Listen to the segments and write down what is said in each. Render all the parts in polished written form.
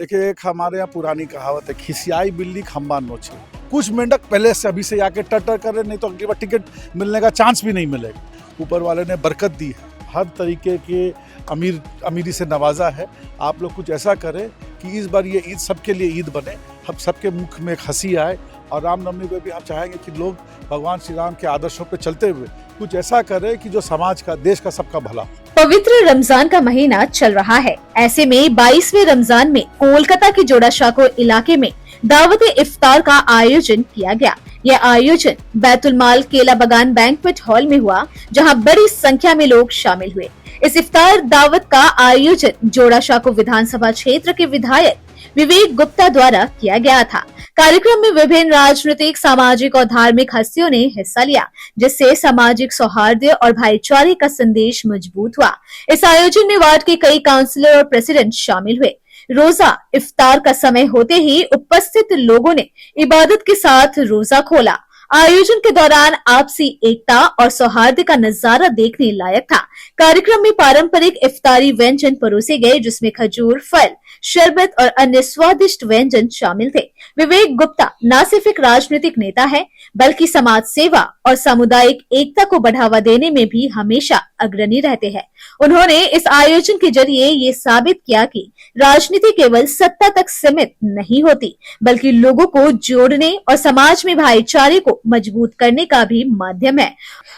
देखिए, एक हमारे यहाँ पुरानी कहावत है, खिसियाई बिल्ली खंबा नोचे। कुछ मेंढक पहले से अभी से आके टर कर रहे, नहीं तो अगली बार टिकट मिलने का चांस भी नहीं मिलेगा। ऊपर वाले ने बरकत दी है, हर तरीके के अमीरी से नवाजा है। आप लोग कुछ ऐसा करें कि इस बार ये ईद सबके लिए ईद बने, हम सबके मुख में एक हंसी आए। और रामनवमी पे भी हम चाहेंगे कि लोग भगवान श्री राम के आदर्शों पे चलते हुए कुछ ऐसा करें कि जो समाज का, देश का सबका भला। पवित्र रमजान का महीना चल रहा है। ऐसे में 22वें रमजान में कोलकाता के जोड़ासांको इलाके में दावत इफ्तार का आयोजन किया गया। यह आयोजन बैतुल माल केला बगान बैंक्वेट हॉल में हुआ, जहां बड़ी संख्या में लोग शामिल हुए। इस इफ्तार दावत का आयोजन जोड़ासांको विधानसभा क्षेत्र के विधायक विवेक गुप्ता द्वारा किया गया था। कार्यक्रम में विभिन्न राजनीतिक, सामाजिक और धार्मिक हस्तियों ने हिस्सा लिया, जिससे सामाजिक सौहार्द और भाईचारे का संदेश मजबूत हुआ। इस आयोजन में वार्ड के कई काउंसलर और प्रेसिडेंट शामिल हुए। रोजा इफ्तार का समय होते ही उपस्थित लोगों ने इबादत के साथ रोजा खोला। आयोजन के दौरान आपसी एकता और सौहार्द का नजारा देखने लायक था। कार्यक्रम में पारंपरिक इफ्तारी व्यंजन परोसे गए, जिसमें खजूर, फल, शरबत और अन्य स्वादिष्ट व्यंजन शामिल थे। विवेक गुप्ता न सिर्फ एक राजनीतिक नेता है, बल्कि समाज सेवा और सामुदायिक एकता को बढ़ावा देने में भी हमेशा अग्रणी रहते हैं। उन्होंने इस आयोजन के जरिए ये साबित किया कि राजनीति केवल सत्ता तक सीमित नहीं होती, बल्कि लोगों को जोड़ने और समाज में भाईचारे को मजबूत करने का भी माध्यम है।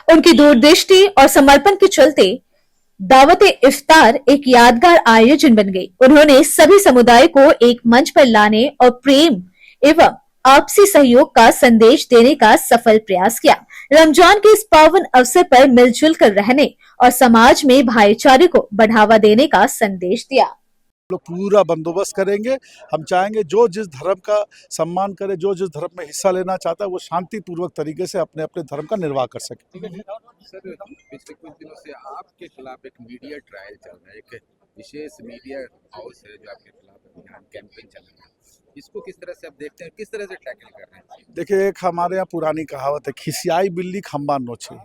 उनकी दूरदृष्टि और समर्पण के चलते दावत इफ्तार एक यादगार आयोजन बन गई। उन्होंने सभी समुदाय को एक मंच पर लाने और प्रेम एवं आपसी सहयोग का संदेश देने का सफल प्रयास किया। रमजान के इस पावन अवसर पर मिलजुल कर रहने और समाज में भाईचारे को बढ़ावा देने का संदेश दिया। लोग पूरा बंदोबस्त करेंगे। हम चाहेंगे जो जिस धर्म का सम्मान करे, जो जिस धर्म में हिस्सा लेना चाहता है, वो शांतिपूर्वक तरीके से अपने अपने धर्म का निर्वाह कर सके। सर, पिछले कुछ दिनों से आपके खिलाफ एक मीडिया ट्रायल चल रहा है, एक विशेष मीडिया हाउस है जो आपके खिलाफ अभियान कैंपेन चल रहा है। इसको किस तरह से आप देखते हैं, किस तरह से टैकल कर रहे हैं? देखिए, एक हमारे यहाँ पुरानी कहावत है, खिसियाई बिल्ली खंबा नोचे।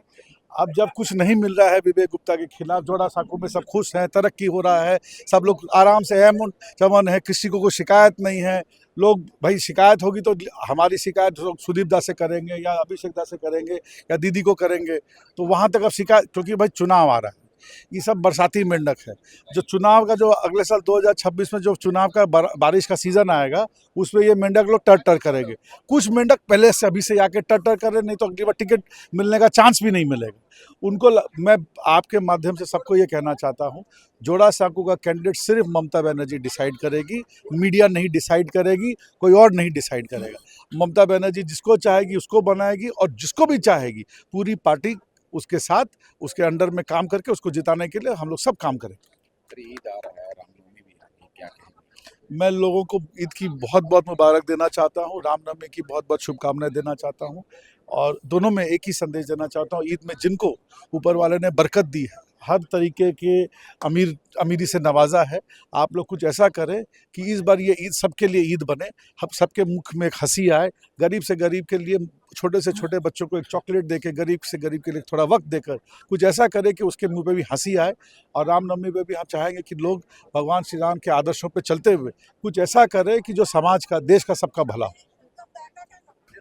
अब जब कुछ नहीं मिल रहा है विवेक गुप्ता के खिलाफ, जोड़ासांको में सब खुश हैं, तरक्की हो रहा है, सब लोग आराम से अमन चमन है, किसी को कोई शिकायत नहीं है। लोग भाई शिकायत होगी तो हमारी शिकायत लोग सुदीप दा से करेंगे या अभिषेक दा से करेंगे या दीदी को करेंगे, तो वहाँ तक अब शिकायत, क्योंकि भाई चुनाव आ रहा है। ये सब बरसाती मेंढक है। जो चुनाव का, जो अगले साल 2026 में जो चुनाव का बारिश का सीजन आएगा, उसमें ये मेंढक लोग टर करेंगे। कुछ मेंढक पहले से अभी से आके टर कर रहे, नहीं तो अगली बार टिकट मिलने का चांस भी नहीं मिलेगा उनको। मैं आपके माध्यम से सबको ये कहना चाहता हूँ, जोड़ासांको का कैंडिडेट सिर्फ ममता बनर्जी डिसाइड करेगी, मीडिया नहीं डिसाइड करेगी, कोई और नहीं डिसाइड करेगा। ममता बनर्जी जिसको चाहेगी उसको बनाएगी, और जिसको भी चाहेगी पूरी पार्टी उसके साथ, उसके अंडर में काम करके उसको जिताने के लिए हम लोग सब काम करें। ईद आ रहा है, रामनवमी भी आ रही है, क्या कहेंगे? मैं लोगों को ईद की बहुत बहुत मुबारक देना चाहता हूँ, रामनवमी की बहुत बहुत शुभकामनाएं देना चाहता हूँ, और दोनों में एक ही संदेश देना चाहता हूँ। ईद में जिनको ऊपर वाले ने बरकत दी है, हर तरीके के अमीरी से नवाजा है, आप लोग कुछ ऐसा करें कि इस बार ये ईद सबके लिए ईद बने, हम सबके मुख में एक हंसी आए। गरीब से गरीब के लिए, छोटे से छोटे बच्चों को एक चॉकलेट देके, गरीब से गरीब के लिए थोड़ा वक्त देकर कुछ ऐसा करें कि उसके मुंह पे भी हंसी आए। और रामनवमी पे भी हम चाहेंगे कि लोग भगवान श्री राम के आदर्शों पे चलते हुए कुछ ऐसा करें कि जो समाज का, देश का सबका भला हो।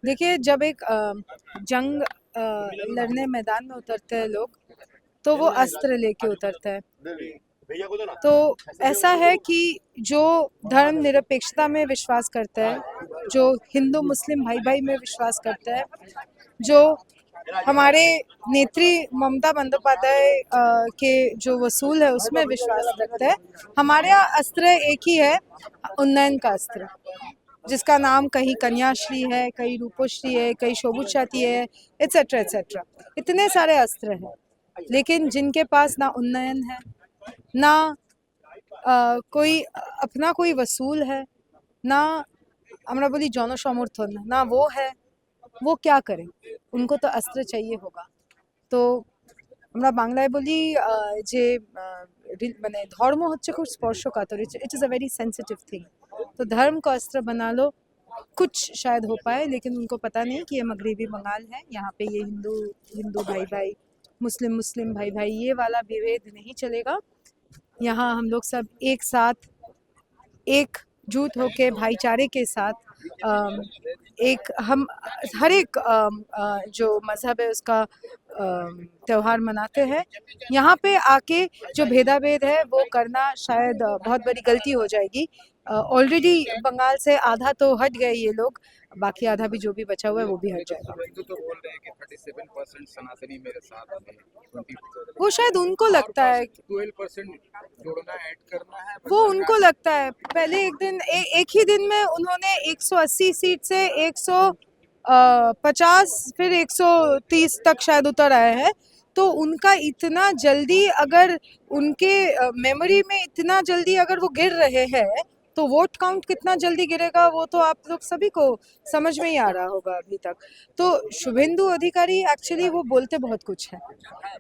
देखिए, जब एक जंग लड़ने मैदान में उतरते हैं लोग, तो वो अस्त्र लेके उतरते हैं। तो ऐसा है कि जो धर्मनिरपेक्षता में विश्वास करता है, जो हिंदू मुस्लिम भाई भाई में विश्वास करता है, जो हमारे नेत्री ममता बंदोपाध्याय के जो वसूल है उसमें विश्वास रखता है, हमारे यहाँ अस्त्र एक ही है, उन्नयन का अस्त्र, जिसका नाम कहीं कन्याश्री है, कहीं रूपोश्री है, कहीं शोभुच्छाती है, एट्सेट्रा एट्सेट्रा। इतने सारे अस्त्र हैं, लेकिन जिनके पास ना उन्नयन है, ना कोई अपना कोई वसूल है, ना আমরা বলি জনসমর্থন, না वो है, वो क्या करें? उनको तो अस्त्र चाहिए होगा। তো আমরা বাংলায় বলি যে মানে ধর্ম হচ্ছে খুব স্পর্শকাতর, it is a very sensitive thing. तो धर्म को अस्त्र बना लो, कुछ शायद हो पाए, लेकिन उनको पता नहीं कि ये मगरबी बंगाल है, यहाँ पे ये हिंदू भाई भाई, मुस्लिम भाई भाई, ये वाला विभेद नहीं चलेगा। यहाँ हम लोग सब एक साथ एक एकजुट होके भाईचारे के साथ एक हम हर एक जो मज़हब है उसका त्यौहार मनाते हैं। यहाँ पे आके जो भेदाभेद है वो करना शायद बहुत बड़ी गलती हो जाएगी। ऑलरेडी बंगाल से आधा तो हट गए ये लोग, बाकी आधा भी जो भी बचा हुआ है वो भी हट जाएगा। हिंदू तो बोल रहे हैं कि 37% सनातनी मेरे साथ हैं, 20 वो शायद उनको लगता है, 12% जोड़ना ऐड करना है, वो उनको लगता है। पहले एक दिन एक ही दिन में उन्होंने 180 सीट से 150 फिर 130 तक शायद उतर आए हैं। तो उनका इतना जल्दी अगर उनके मेमोरी में इतना जल्दी अगर वो गिर रहे हैं तो वोट काउंट कितना जल्दी गिरेगा वो तो आप लोग सभी को समझ में ही आ रहा होगा अभी तक। तो शुभेंदु अधिकारी एक्चुअली वो बोलते बहुत कुछ है,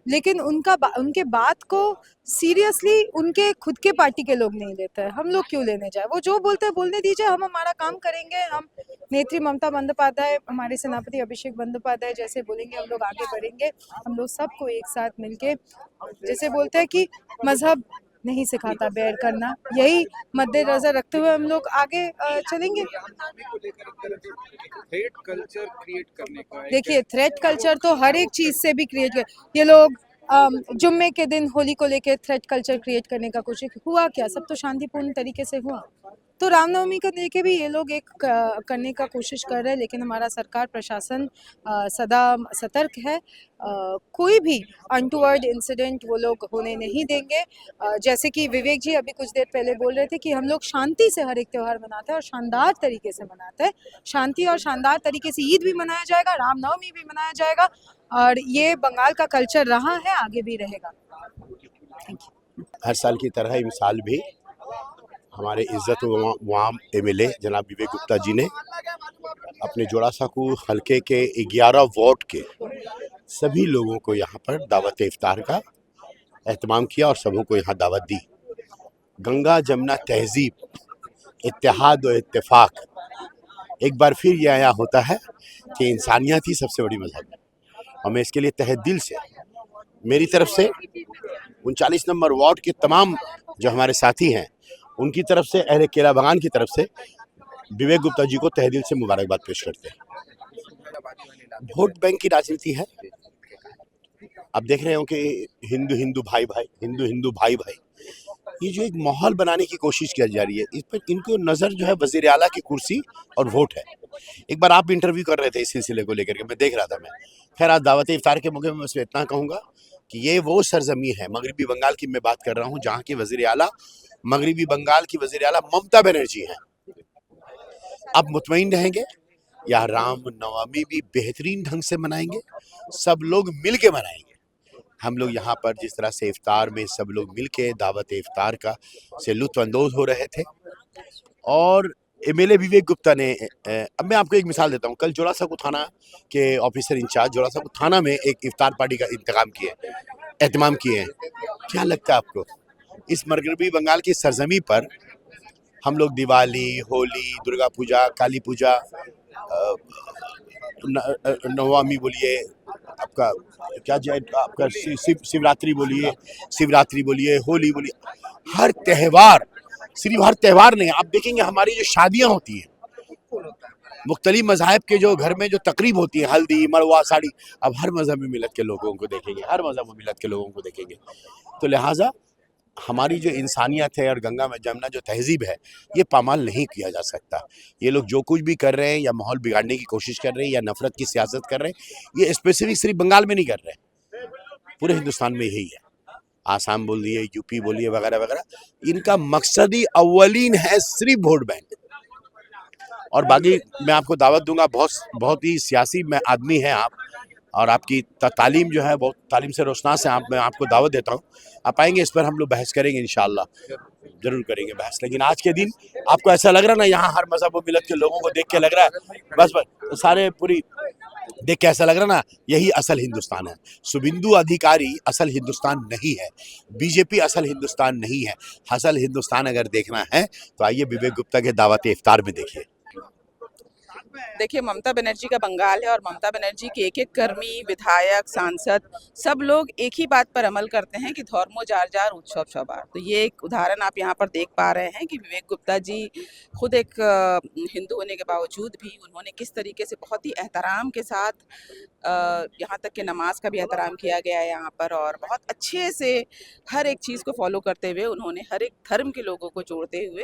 लेकिन उनके बात को सीरियसली उनके खुद के पार्टी के लोग नहीं लेते हैं। हम लोग क्यों लेने जाए? वो जो बोलते हैं बोलने दीजिए, हम हमारा काम करेंगे। हम नेत्री ममता बंदोपाध्याय, हमारे सेनापति अभिषेक बंदोपाध्याय जैसे बोलेंगे हम लोग आगे बढ़ेंगे। हम लोग सबको एक साथ मिलके, जैसे बोलते हैं कि मजहब नहीं सिखाता बैर करना, यही मद्देनजर रखते हुए हम लोग आगे चलेंगे। थ्रेट कल्चर क्रिएट करने का देखिए, थ्रेट कल्चर तो हर एक चीज से भी क्रिएट कर, ये लोग जुम्मे के दिन होली को लेके थ्रेट कल्चर क्रिएट करने का कोशिश हुआ क्या? सब तो शांतिपूर्ण तरीके से हुआ। तो रामनवमी को लेके भी ये लोग एक करने का कोशिश कर रहे हैं, लेकिन हमारा सरकार प्रशासन सदा सतर्क है। कोई भी अनटूवर्ड इंसिडेंट वो लोग होने नहीं देंगे। जैसे कि विवेक जी अभी कुछ देर पहले बोल रहे थे कि हम लोग शांति से हर एक त्यौहार मनाते हैं और शानदार तरीके से मनाते हैं। शांति और शानदार तरीके से ईद भी मनाया जाएगा, रामनवमी भी मनाया जाएगा, और ये बंगाल का कल्चर रहा है, आगे भी रहेगा। Thank you. हर साल की तरह इस साल भी हमारे इज्जत वाम एमएलए जनाब विवेक गुप्ता जी ने अपने जोड़ासाकू हलके के 11 वार्ड के सभी लोगों को यहाँ पर दावत इफ्तार का एहतमाम किया और सबों को यहाँ दावत दी। गंगा जमुना तहजीब, इत्तेहाद और इत्तेफाक, एक बार फिर ये आया होता है कि इंसानियत ही सबसे बड़ी मजहब है। और मैं इसके लिए तहे दिल से मेरी तरफ से 39 नंबर वार्ड के तमाम जो हमारे साथी हैं उनकी तरफ से, अहले केला बागान की तरफ से विवेक गुप्ता जी को तहे दिल से मुबारकबाद पेश करते हैं। वोट बैंक की राजनीति है। आप देख रहे हो कि हिंदू हिंदू भाई भाई, हिंदू हिंदू भाई भाई, ये जो एक माहौल बनाने की कोशिश की जा रही है, इस पर इनको नज़र जो है वज़ीर आला की कुर्सी और वोट है। एक बार आप इंटरव्यू कर रहे थे इस सिलसिले को लेकर के, मैं देख रहा था। मैं खैर आज दावत इफ्तार के मौके में मैं इतना कहूँगा कि ये वो सरजमी है, मगरबी बंगाल की मैं बात कर रहा हूँ, जहाँ की वज़ीर आला, मगरबी बंगाल की वज़ीर आला ममता बनर्जी हैं। अब मुतमईन रहेंगे, या राम नवमी भी बेहतरीन ढंग से मनाएंगे, सब लोग मिल के मनाएंगे। हम लोग यहाँ पर जिस तरह से इफ्तार में सब लोग मिल के दावत इफ्तार का से लुत्फ़अंदोज़ हो रहे थे। और एमएलए विवेक गुप्ता ने, अब मैं आपको एक मिसाल देता हूँ, कल जोड़ासाकू थाना के ऑफिसर इंचार्ज जोड़ासाकू थाना में एक इफ्तार पार्टी का एहतमाम किए हैं। क्या लगता है आपको, इस मगरबी बंगाल की सरजमी पर हम लोग दिवाली, होली, दुर्गा पूजा, काली पूजा, नवमी बोलिए, आपका क्या जाए, आपका शिवरात्रि बोलिए, होली बोलिए, हर त्यौहार, सिर्फ हर त्यौहार नहीं, आप देखेंगे हमारी जो शादियां होती हैं, मुख्तलिफ मज़ाहिब के जो घर में जो तकरीब होती है, हल्दी, मरवा, साड़ी, अब हर मज़हब मिलत के लोगों को देखेंगे, हर मज़हब मिलत के लोगों को देखेंगे। तो लिहाजा हमारी जो इंसानियत है और गंगा में जमुना जो तहजीब है, ये पामाल नहीं किया जा सकता। ये लोग जो कुछ भी कर रहे हैं, या माहौल बिगाड़ने की कोशिश कर रहे हैं, या नफरत की सियासत कर रहे हैं, ये स्पेसिफिक सिर्फ बंगाल में नहीं कर रहे, पूरे हिंदुस्तान में यही है। आसाम बोलिए, यूपी बोलिए, वगैरह वगैरह, इनका मकसदी अव्वलीन है सिर्फ वोट बैंक। और बाकी मैं आपको दावत दूंगा, बहुत ही सियासी में आदमी हैं आप, और आपकी तालीम जो है बहुत तालीम से रोशनास है आप, मैं आपको दावत देता हूँ, आप आएंगे, इस पर हम लोग बहस करेंगे, इंशाअल्लाह जरूर करेंगे बहस। लेकिन आज के दिन आपको ऐसा लग रहा है ना, यहाँ हर मज़हब व मिलत के लोगों को देख के लग रहा है, बस सारे पूरी देख के ऐसा लग रहा ना, यही असल हिंदुस्तान है। शुभेंदु अधिकारी असल हिंदुस्तान नहीं है, बीजेपी असल हिंदुस्तान नहीं है। असल हिंदुस्तान अगर देखना है तो आइए विवेक गुप्ता के दावत इफ्तार में देखिए। देखिए, ममता बनर्जी का बंगाल है और ममता बनर्जी के एक एक कर्मी, विधायक, सांसद सब लोग एक ही बात पर अमल करते हैं कि धर्मो जार जार उत्सव सवार। तो ये एक उदाहरण आप यहाँ पर देख पा रहे हैं कि विवेक गुप्ता जी खुद एक हिंदू होने के बावजूद भी उन्होंने किस तरीके से बहुत ही एहतराम के साथ यहाँ तक कि नमाज का भी एहतराम किया गया है यहाँ पर, और बहुत अच्छे से हर एक चीज़ को फॉलो करते हुए उन्होंने हर एक धर्म के लोगों को जोड़ते हुए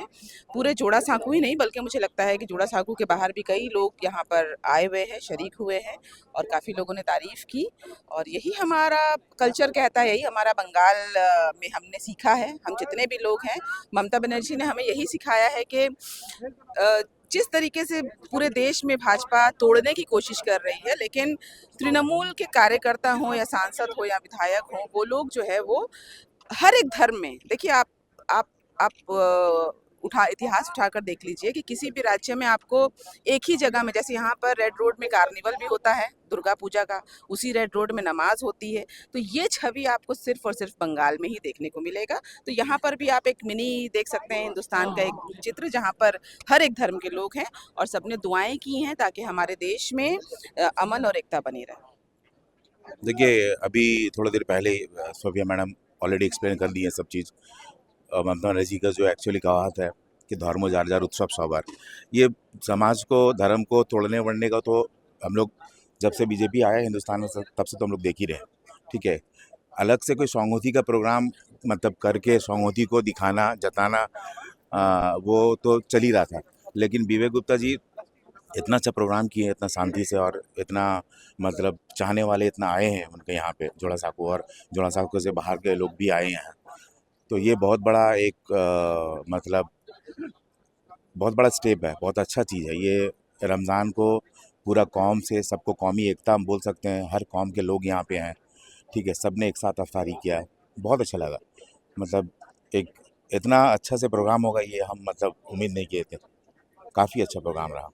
पूरे जोड़ा साँकू ही नहीं बल्कि मुझे लगता है कि जोड़ा साँकू के बाहर भी कई लोग यहाँ पर आए हुए हैं, शरीक हुए हैं और काफ़ी लोगों ने तारीफ़ की। और यही हमारा कल्चर कहता है, यही हमारा बंगाल में हमने सीखा है। हम जितने भी लोग हैं, ममता बनर्जी ने हमें यही सिखाया है कि जिस तरीके से पूरे देश में भाजपा तोड़ने की कोशिश कर रही है, लेकिन तृणमूल के कार्यकर्ता हों या सांसद हो या विधायक हों, वो लोग जो है वो हर एक धर्म में, देखिए आप इतिहास उठाकर देख लीजिए कि किसी भी राज्य में आपको एक ही जगह में, जैसे यहाँ पर रेड रोड में कार्निवल भी होता है दुर्गा पूजा का, उसी रेड रोड में नमाज होती है। तो ये छवि आपको सिर्फ और सिर्फ बंगाल में ही देखने को मिलेगा। तो यहाँ पर भी आप एक मिनी देख सकते हैं हिंदुस्तान का एक चित्र, जहाँ पर हर एक धर्म के लोग हैं और सबने दुआएं की हैं ताकि हमारे देश में अमन और एकता बनी रहे। देखिए, अभी थोड़ी देर पहले सोफिया मैडम ऑलरेडी एक्सप्लेन कर दी है सब चीज़। ममता बनर्जी का जो एक्चुअली कहावत है कि धर्मो जार जार उत्सव सवार, ये समाज को, धर्म को तोड़ने वड़ने का तो हम लोग जब से बीजेपी आया है हिंदुस्तान में तब से तो हम लोग देख ही रहे हैं। ठीक है, अलग से कोई सौंगोती का प्रोग्राम मतलब करके सौंगोती को दिखाना, जताना, वो तो चल ही रहा था। लेकिन विवेक गुप्ता जी इतना अच्छा प्रोग्राम किए, इतना शांति से, और इतना मतलब चाहने वाले इतना आए हैं उनके यहाँ पे जोड़ा साँकू, और जोड़ा साँकू से बाहर के लोग भी आए हैं। तो ये बहुत बड़ा एक मतलब बहुत बड़ा स्टेप है, बहुत अच्छा चीज़ है ये। रमज़ान को पूरा कौम से, सबको कौमी एकता हम बोल सकते हैं, हर कौम के लोग यहाँ पे हैं। ठीक है, सब ने एक साथ अफ्तारी किया है, बहुत अच्छा लगा। मतलब एक इतना अच्छा से प्रोग्राम होगा ये हम मतलब उम्मीद नहीं किए थे। काफ़ी अच्छा प्रोग्राम रहा।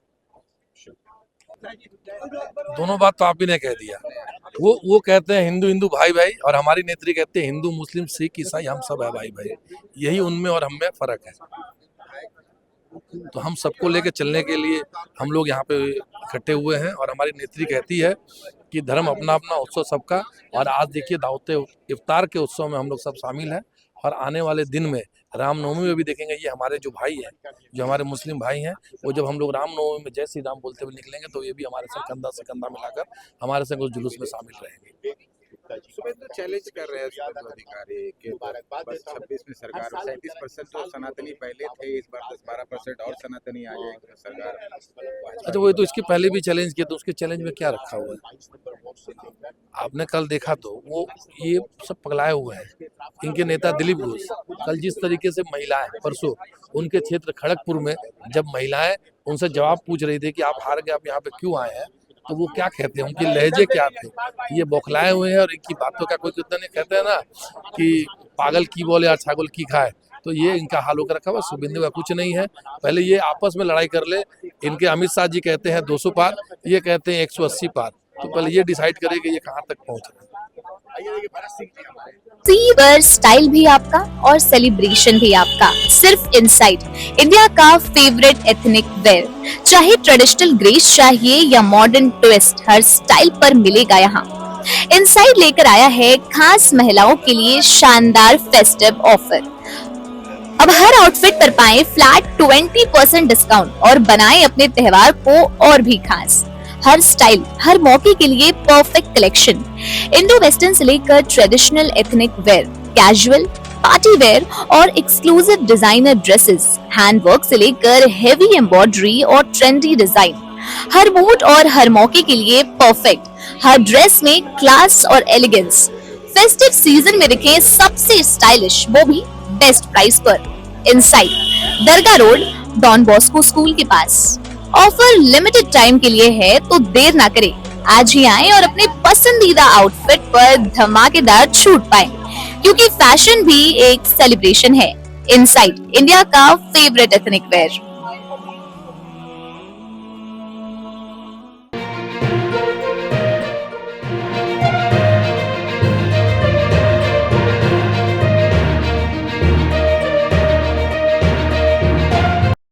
दोनों बात तो आप ही ने कह दिया। वो कहते हैं हिंदू हिंदू भाई भाई, और हमारी नेत्री कहते हैं हिंदू मुस्लिम सिख ईसाई हम सब है भाई भाई। यही उनमें और हम में फ़र्क है। तो हम सबको लेके चलने के लिए हम लोग यहाँ पे इकट्ठे हुए हैं, और हमारी नेत्री कहती है कि धर्म अपना अपना, उत्सव सबका। और आज देखिए दावत इफ्तार के उत्सव में हम लोग सब शामिल हैं, और आने वाले दिन में रामनवमी में भी देखेंगे। ये हमारे जो भाई हैं, जो हमारे मुस्लिम भाई हैं, वो जब हम लोग रामनवमी में जय श्री राम बोलते हुए निकलेंगे तो ये भी हमारे साथ कंधा से कंधा मिलाकर हमारे संग उस जुलूस में शामिल रहेंगे। शुभेंदु चैलेंज कर रहे हैं शुभेंदु अधिकारी कि 26 में सरकार 37% तो सनातनी पहले थे, इस बार 10-12% और सनातनी आ जाएंगे सरकार। अच्छा, वो तो इसके पहले भी चैलेंज किया, तो उसके चैलेंज में क्या रखा हुआ है? आपने कल देखा तो वो ये सब पगलाए हुए हैं। इनके नेता दिलीप घोष कल जिस तरीके से महिलाएं, परसों उनके क्षेत्र खड़गपुर में जब महिलाएं उनसे जवाब पूछ रही थी कि आप हार गए, आप यहाँ पे क्यों आए हैं, तो वो क्या कहते हैं, उनकी लहजे क्या थे, ये बौखलाए हुए हैं। और इनकी बातों का कोई कितना नहीं, कहते हैं ना कि पागल की बोले और छागल की खाए, तो ये इनका हाल होकर रखा हुआ। शुभेंदु का कुछ नहीं है, पहले ये आपस में लड़ाई कर ले। इनके अमित शाह जी कहते हैं 200 पार, ये कहते हैं 180 पार, तो पहले ये डिसाइड करे कि ये कहाँ तक पहुँच रहे हैं। फीवर स्टाइल भी आपका और सेलिब्रेशन भी आपका, सिर्फ इनसाइड इंडिया का फेवरेट एथनिक वेयर। चाहे ट्रेडिशनल ग्रेस चाहिए या मॉडर्न ट्विस्ट, हर स्टाइल पर मिलेगा यहाँ। इनसाइड लेकर आया है खास महिलाओं के लिए शानदार फेस्टिव ऑफर। अब हर आउटफिट पर पाएं फ्लैट 20% डिस्काउंट और बनाएं अपने त्योहार को और भी खास। हर स्टाइल, हर मौके के लिए परफेक्ट कलेक्शन। इंडो वेस्टर्न से लेकर traditional ethnic wear, casual, party wear और एक्सक्लूसिव डिजाइनर ड्रेसेस, हैंडवर्क से लेकर हेवी एम्ब्रॉयडरी और ट्रेंडी डिजाइन। हर मूड और हर मौके के लिए परफेक्ट, हर ड्रेस में क्लास और एलिगेंस। फेस्टिव सीजन में दिखें सबसे स्टाइलिश, वो भी बेस्ट प्राइस पर। इनसाइड, दरगाह रोड, डॉन बॉस्को स्कूल के पास। ऑफर लिमिटेड टाइम के लिए है, तो देर ना करें, आज ही आएं और अपने पसंदीदा आउटफिट पर धमाकेदार छूट पाएं, क्योंकि फैशन भी एक सेलिब्रेशन है। इनसाइड इंडिया का फेवरेट एथनिक वेयर।